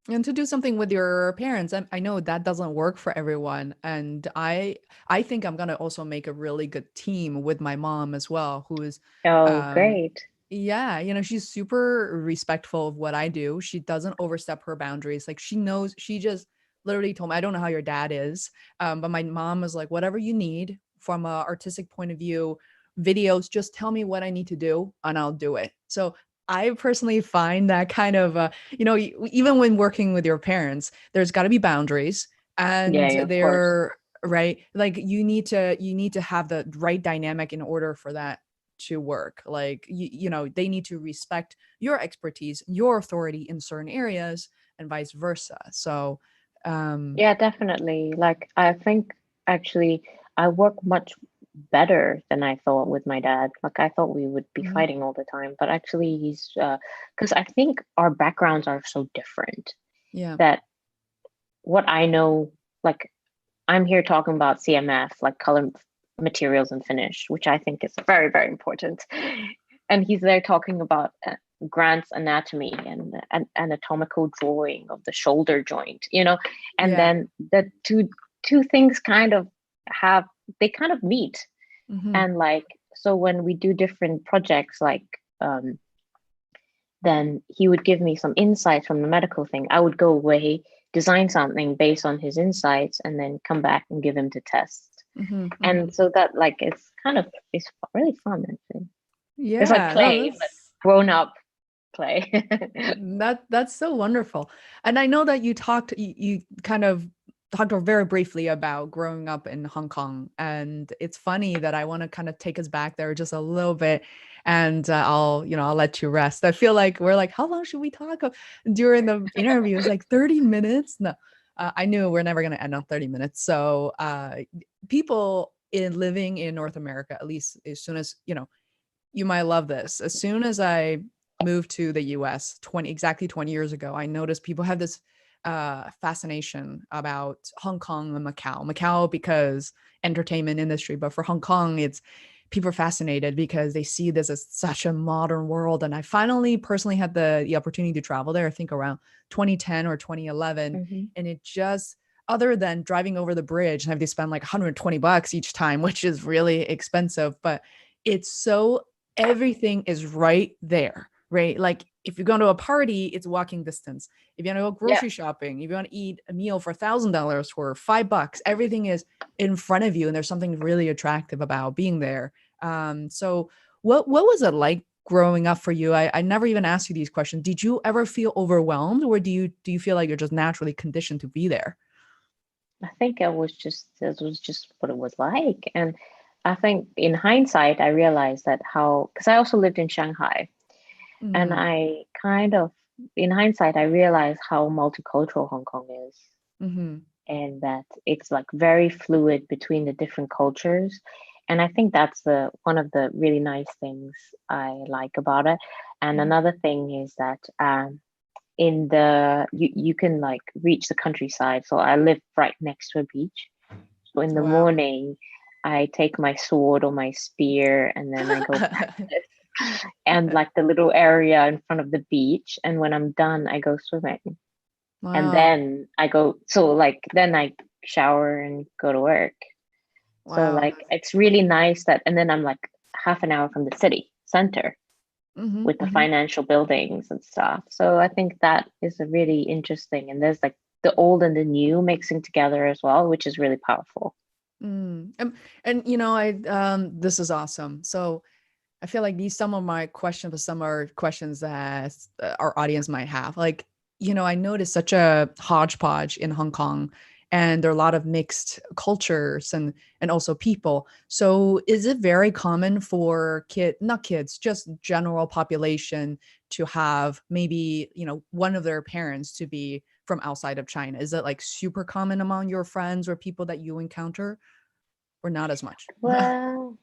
And to do something with your parents, I know that doesn't work for everyone. And I think I'm gonna also make a really good team with my mom as well, who is
Oh,
um
great.
yeah, she's super respectful of what I do. She doesn't overstep her boundaries. Like she knows, she just literally told me, I don't know how your dad is. But my mom was like, whatever you need from a artistic point of view, videos, just tell me what I need to do and I'll do it. So I personally find that kind of, even when working with your parents, there's got to be boundaries, and
Yeah, yeah, of course.
they're right. Like you need to have the right dynamic in order for that to work. Like they need to respect your expertise, your authority in certain areas, and vice versa. So, um,
Yeah, definitely. Like, I think actually I work much better than I thought with my dad. Like, I thought we would be
mhm,
fighting all the time, but actually he's because I think our backgrounds are so different
yeah,
that what I know, like I'm here talking about CMF, like color materials and finish, which I think is very, very important. And he's there talking about Grant's anatomy and an anatomical drawing of the shoulder joint, and
yeah,
then the two things kind of have they kind of meet.
hmm,
And like so when we do different projects, like then he would give me some insights from the medical thing. I would go away, design something based on his insights, and then come back and give him to test.
hmm, hmm,
And so that like it's really fun actually. It's like
yeah. No,
play, but grown up play.
that's so wonderful. And I know that you kind of talked very briefly about growing up in Hong Kong, and it's funny that I want to kind of take us back there just a little bit, and I'll let you rest. I feel like we're like, how long should we talk during the interview? It's like 30 minutes. No, I knew we're never going to end on 30 minutes. So people in living in North America, at least as soon as you might love this. As soon as I moved to the US 20 years ago, I noticed people have this fascination about Hong Kong and Macau. Macau because entertainment industry, but for Hong Kong, it's people are fascinated because they see this as such a modern world. And I finally personally had the opportunity to travel there, I think around 2010 or 2011.
Hmm.
And it just, other than driving over the bridge and have to spend like $120 each time, which is really expensive, but it's so everything is right there, right? Like if you're going to a party, it's walking distance. If you want to go
Yeah.
grocery shopping, if you want to eat a meal for $1,000 for $5, everything is in front of you, and there's something really attractive about being there. So, what was it like growing up for you? I never even asked you these questions. Did you ever feel overwhelmed, or do you feel like you're just naturally conditioned to be there?
I think it was just what it was like. And I think in hindsight, I realized that because I also lived in Shanghai, and
Mm,
I kind of, in hindsight, I realized how multicultural Hong Kong is,
mm-hmm.
and that it's like very fluid between the different cultures. And I think that's the one of the really nice things I like about it. And
Mm-hmm.
another thing is that you can like reach the countryside. So I live right next to a beach. So in the
Wow.
morning, I take my sword or my spear and then I go practice and like the little area in front of the beach. And when I'm done, I go swimming. And
Wow.
then then I shower and go to work. So
Wow.
like it's really nice that, and then I'm like half an hour from the city center
Mm-hmm.
with the
Mm-hmm.
financial buildings and stuff. So I think that is a really interesting, and there's like the old and the new mixing together as well, which is really powerful.
Mm. And I this is awesome. So I feel like these some of my questions, but some are questions that our audience might have. Like, I noticed such a hodgepodge in Hong Kong, and there are a lot of mixed cultures and also people. So, is it very common for not kids, just general population to have maybe one of their parents to be from outside of China? Is it like super common among your friends or people that you encounter, or not as much?
Well,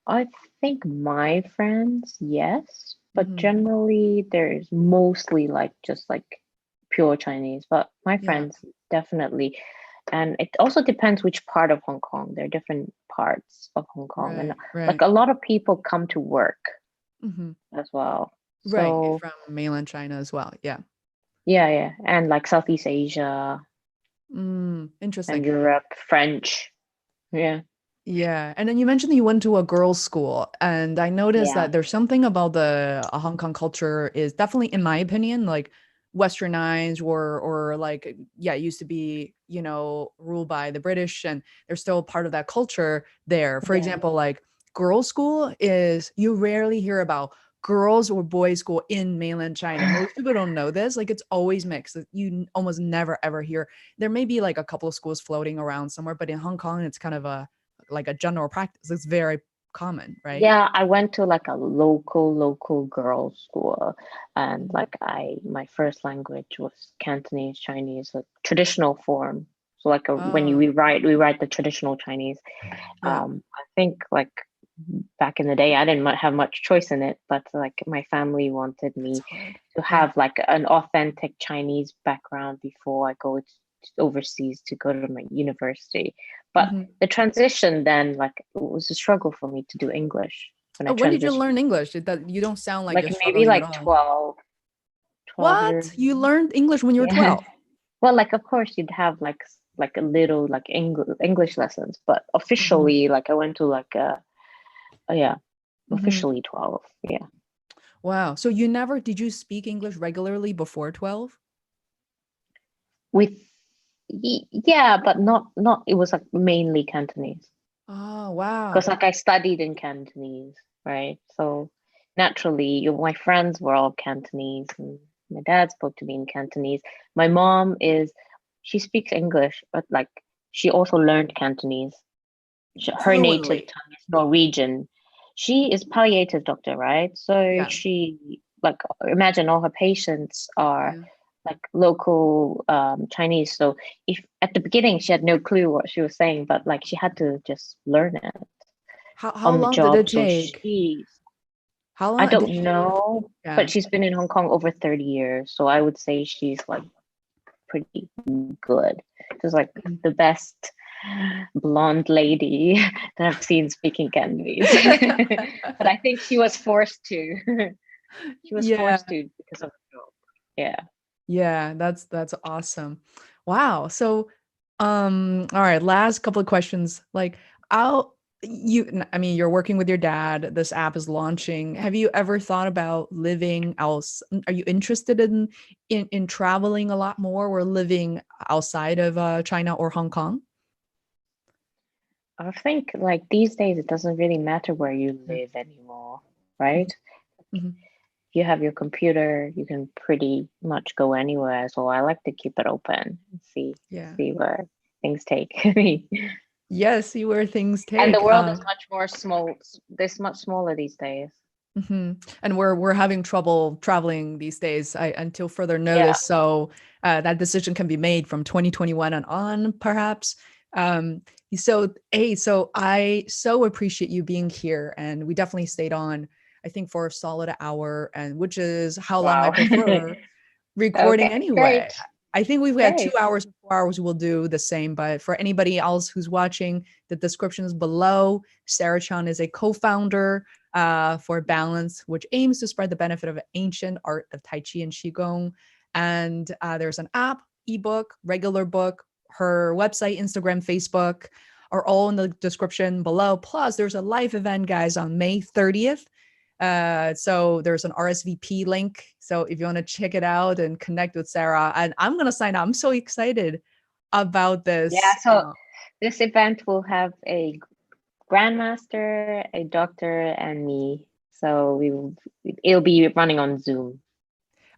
I think my friends, yes, but
Hmm.
generally there's mostly like just like pure Chinese, but my
Yeah.
friends definitely. And it also depends which part of Hong Kong. There are different parts of Hong Kong, and
Right.
like
Right.
a lot of people come to work
Hmm.
as well.
Right,
So
from mainland China as well. Yeah.
yeah, yeah, and like Southeast Asia
Interesting.
and Europe, French. Yeah,
Yeah. And then you mentioned that you went to a girls' school, and I noticed
yeah,
that there's something about the Hong Kong culture is definitely, in my opinion, like westernized or like, yeah, it used to be, ruled by the British, and there's still part of that culture there. For
yeah.
example, like girls' school is you rarely hear about girls or boys' school in mainland China. Most people don't know this. Like it's always mixed. You almost never ever hear. There may be like a couple of schools floating around somewhere, but in Hong Kong, it's kind of a general practice. It's very common, right?
Yeah, I went to like a local girls' school, and
Mhm.
like my first language was Cantonese Chinese, a traditional form. So like when
Oh,
we write the traditional Chinese.
yeah.
I think like back in the day, I didn't have much choice in it, but like my family wanted
It's
me
hard.
to
Yeah.
have like an authentic Chinese background before I go overseas to go to my university. But
Mhm.
the transition then, like, it was a struggle for me to do English when I
Oh, when did you
transitioned.
learn English? That you don't sound like
Like
you're
maybe
struggling at
like
all.
12
What?
years.
You learned English when you were
Yeah.
12?
Well, like of course you'd have like a little like English lessons, but
Mhm.
officially like I went to like yeah,
Mhm.
officially 12. Yeah.
Wow. So did you speak English regularly before 12?
With yeah, but not it was like mainly Cantonese.
Oh, wow.
Because like I studied in Cantonese, right? So naturally, my friends were all Cantonese, and my dad spoke to me in Cantonese. My mom she speaks English, but like she also learned Cantonese. Her native
Fluently.
tongue is Norwegian. She is palliative doctor, right? So
Yeah.
she like imagine all her patients are
Yeah.
like local Chinese. So if at the beginning she had no clue what she was saying, but like she had to just learn it
How
on the
long did it
job. So
take? How
I
long did
don't
she?
know,
Yeah.
but she's been in Hong Kong over 30 years. So I would say she's like pretty good. She's like
Mhm.
the best blonde lady that I've seen speaking Cantonese. But I think she was forced to. She was
Yeah.
forced to because of the job. Yeah.
Yeah, that's awesome. Wow. So, all right, last couple of questions. Like, I mean, you're working with your dad, this app is launching. Have you ever thought about living else? Are you interested in traveling a lot more or living outside of China or Hong Kong?
I think like these days it doesn't really matter where you
Yeah.
live anymore, right?
Mhm.
you have your computer, you can pretty much go anywhere. So I like to keep it open and
Yeah.
see where things take me.
Yeah, see where things
And the
take.
world is much more small. This much smaller these days.
And we're having trouble traveling these days until further
Yeah.
notice. So that decision can be made from 2021 and on, perhaps. Um, so I so appreciate you being here, and we definitely stayed on, I think, for a solid hour, and which is how long I
Wow.
prefer recording
Okay,
anyway.
great.
I think we've had
Great.
2 hours, 4 hours. We'll do the same. But for anybody else who's watching, the description is below. Sara Chung is a co-founder for Balance, which aims to spread the benefit of ancient art of Tai Chi and Qigong. And there's an app, ebook, regular book, her website, Instagram, Facebook are all in the description below. Plus, there's a live event, guys, on May 30th. So there's an RSVP link. So if you want to check it out and connect with Sara, and I'm going to sign up. I'm so excited about
Yeah,
this.
so this event will have a grandmaster, a doctor, and me. So it'll be running on Zoom.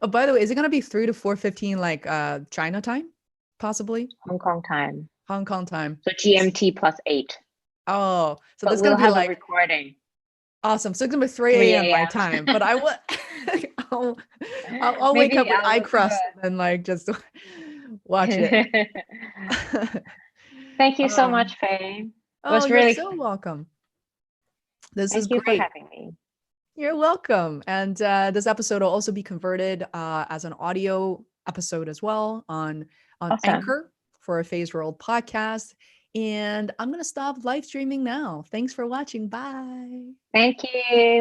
Oh, by the way, is it going to be 3 to 4:15 like China time? Possibly
Hong Kong time.
Hong Kong time.
So GMT +8.
Oh, so
But
that's going
we'll
to be
have a
like
recording.
awesome. So it's going to be 3 a.m.
3
my time, but I will I'll, I'll wake up
Maybe
with
I'll
eye
look for
crust and like just watch it.
a Thank you so
um,
much, Faye. It
oh,
was
you're
really
so
fun.
welcome. This is
Thank you for
great.
having me.
You're welcome. And this episode will also be converted as an audio episode as well on
Awesome.
Anchor for a Feisworld podcast. And I'm going to stop live streaming now. Thanks for watching. Bye.
Thank you.